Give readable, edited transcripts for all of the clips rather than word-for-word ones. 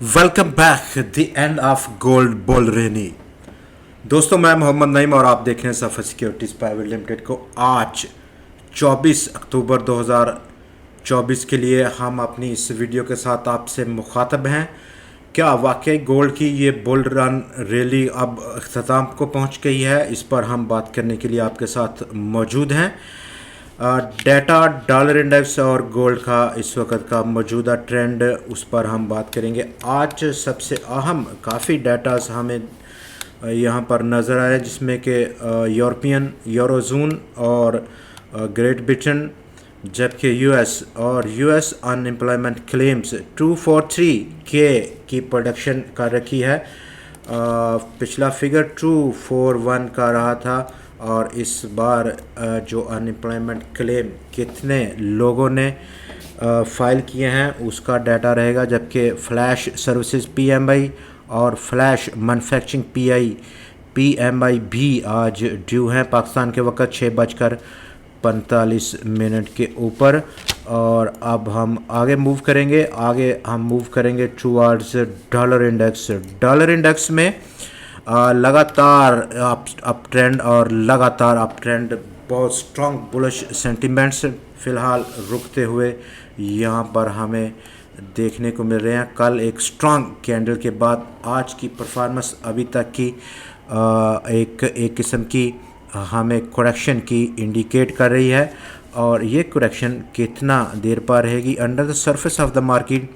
Welcome back the end of gold bull rally. दोस्तों, मैं मोहम्मद नईम और आप देख रहे हैं सफ़र सिक्योरिटीज़ प्राइवेट लिमिटेड को। आज 24 अक्टूबर 2024 के लिए हम अपनी इस वीडियो के साथ आपसे मुखातब हैं। क्या वाकई गोल्ड की ये बुल रन रैली अब अख्ताम को पहुंच गई है? इस पर हम बात करने के लिए आपके साथ मौजूद हैं। डेटा, डॉलर इंडेक्स और गोल्ड का इस वक्त का मौजूदा ट्रेंड, उस पर हम बात करेंगे। आज सबसे अहम काफ़ी डाटास हमें यहाँ पर नज़र आए, जिसमें कि यूरोपियन, यूरोजोन और ग्रेट ब्रिटेन, जबकि यूएस अनएम्प्लॉयमेंट क्लेम्स 243 के की प्रोडक्शन कर रखी है। पिछला फिगर 241 का रहा था, और इस बार जो अनएम्प्लॉयमेंट क्लेम कितने लोगों ने फ़ाइल किए हैं उसका डाटा रहेगा। जबकि फ्लैश सर्विसेज पीएमआई और फ्लैश मैन्युफैक्चरिंग पीएमआई भी आज ड्यू हैं पाकिस्तान के वक्त 6:45 के ऊपर। और अब हम आगे मूव करेंगे towards dollar index. Dollar index में लगातार अप ट्रेंड, बहुत स्ट्रॉन्ग बुलिश सेंटिमेंट्स फ़िलहाल रुकते हुए यहाँ पर हमें देखने को मिल रहे हैं। कल एक स्ट्रॉन्ग कैंडल के बाद आज की परफॉर्मेंस अभी तक की एक किस्म की हमें करेक्शन की इंडिकेट कर रही है, और ये करेक्शन कितना देर पर रहेगी under the surface of the market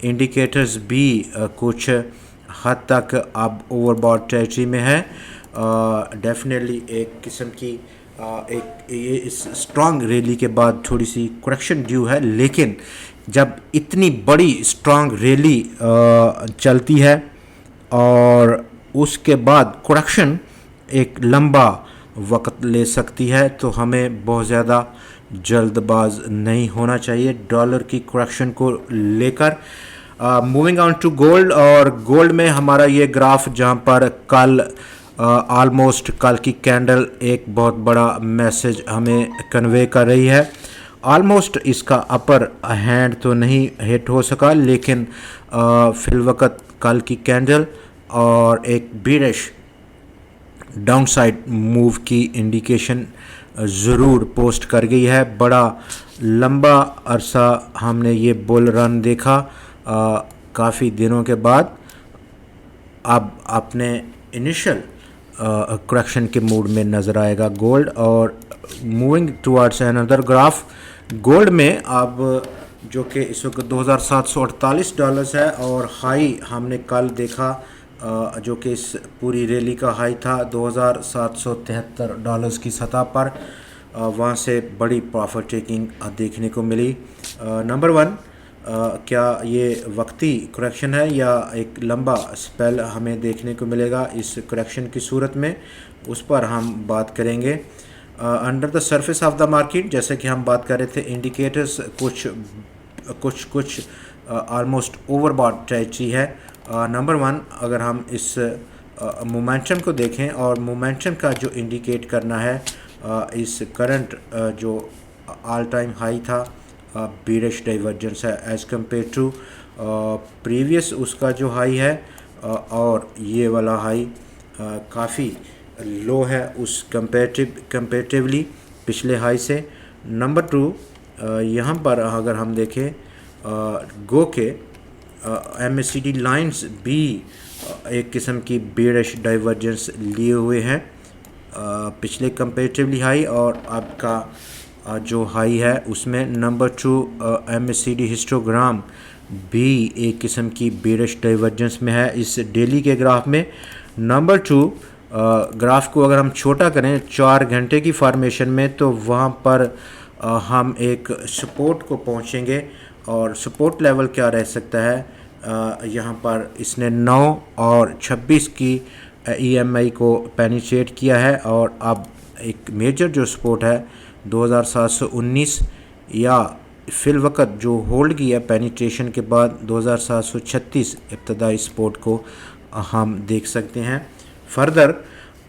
indicators भी कुछ हद तक अब ओवरबॉट टेरिटरी में है। डेफिनेटली एक किस्म की ये इस स्ट्रॉन्ग रैली के बाद थोड़ी सी करेक्शन ड्यू है, लेकिन जब इतनी बड़ी स्ट्रॉन्ग रैली चलती है और उसके बाद करेक्शन एक लंबा वक्त ले सकती है, तो हमें बहुत ज़्यादा जल्दबाज नहीं होना चाहिए डॉलर की करेक्शन को लेकर। मूविंग ऑन टू गोल्ड, और गोल्ड में हमारा ये ग्राफ जहाँ पर कल ऑलमोस्ट कल की कैंडल एक बहुत बड़ा मैसेज हमें कन्वे कर रही है। ऑलमोस्ट इसका अपर हैंड तो नहीं हिट हो सका, लेकिन फिलवक़्त कल की कैंडल और एक बीरिश डाउन साइड मूव की इंडिकेशन ज़रूर पोस्ट कर गई है। बड़ा लंबा अरसा हमने ये बुल रन देखा काफ़ी दिनों के बाद। अब अपने इनिशियल करेक्शन के मूड में नज़र आएगा गोल्ड। और moving towards another graph, gold में अब जो कि इस वक्त $2748 है, और हाई हमने कल देखा जो कि इस पूरी रैली का हाई था $2773 की सतह पर। वहाँ से बड़ी प्रॉफिट टेकिंग देखने को मिली। नंबर वन, क्या ये वक्ती करेक्शन है या एक लंबा स्पेल हमें देखने को मिलेगा इस करेक्शन की सूरत में, उस पर हम बात करेंगे। Under the surface of the market, जैसे कि हम बात कर रहे थे, इंडिकेटर्स कुछ ऑलमोस्ट ओवरबॉट टेरिटरी है। नंबर वन, अगर हम इस मोमेंटम को देखें, और मोमेंटम का जो इंडिकेट करना है इस करंट जो ऑल टाइम हाई था, बीरिश डाइवर्जेंस है एज़ कम्पेयर टू प्रीवियस उसका जो हाई है, और ये वाला हाई काफ़ी लो है उस कंपेरेटिवली पिछले हाई से। नंबर टू, यहाँ पर अगर हम देखें गो के MACD लाइंस भी एक किस्म की बीरिश डाइवर्जेंस लिए हुए हैं पिछले कंपेरेटिवली हाई और अब का जो हाई है उसमें। नंबर टू, MACD हिस्टोग्राम भी एक किस्म की बीरिश डाइवर्जेंस में है इस डेली के ग्राफ में। नंबर टू, ग्राफ को अगर हम छोटा करें 4 घंटे की फॉर्मेशन में, तो वहाँ पर हम एक सपोर्ट को पहुँचेंगे, और सपोर्ट लेवल क्या रह सकता है यहाँ पर इसने 9 और 26 की EMI को पेनिट्रेट किया है, और अब एक मेजर जो सपोर्ट है 2719, या फिल वक़्त जो होल्ड किया पेनिट्रेशन के बाद 2736 इब्तदाई सपोर्ट को हम देख सकते हैं। फर्दर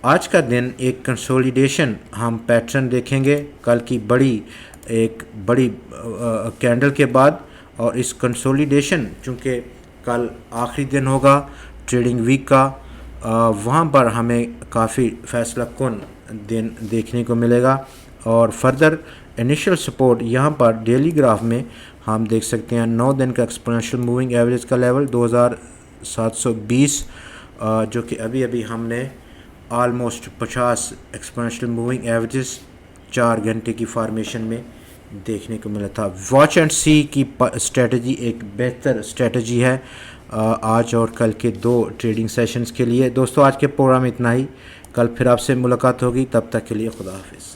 आज का दिन एक कंसोलिडेशन हम पैटर्न देखेंगे कल की एक बड़ी कैंडल के बाद, और इस कंसोलिडेशन चूँकि کل آخری دن ہوگا ٹریڈنگ ویک کا، وہاں پر ہمیں کافی فیصلہ کن دن دیکھنے کو ملے گا. اور فردر انیشل سپورٹ یہاں پر ڈیلی گراف میں ہم دیکھ سکتے ہیں 9 دن کا ایکسپوننشیل موونگ ایوریج کا لیول 2720، جو کہ ابھی ہم نے آلموسٹ 50 ایکسپوننشیل موونگ ایوریجز 4 گھنٹے کی فارمیشن میں دیکھنے کو ملا تھا. واچ اینڈ سی کی اسٹریٹجی ایک بہتر اسٹریٹجی ہے آج اور کل کے 2 ٹریڈنگ سیشنز کے لیے. دوستو آج کے پروگرام اتنا ہی، کل پھر آپ سے ملاقات ہوگی، تب تک کے لیے خدا حافظ.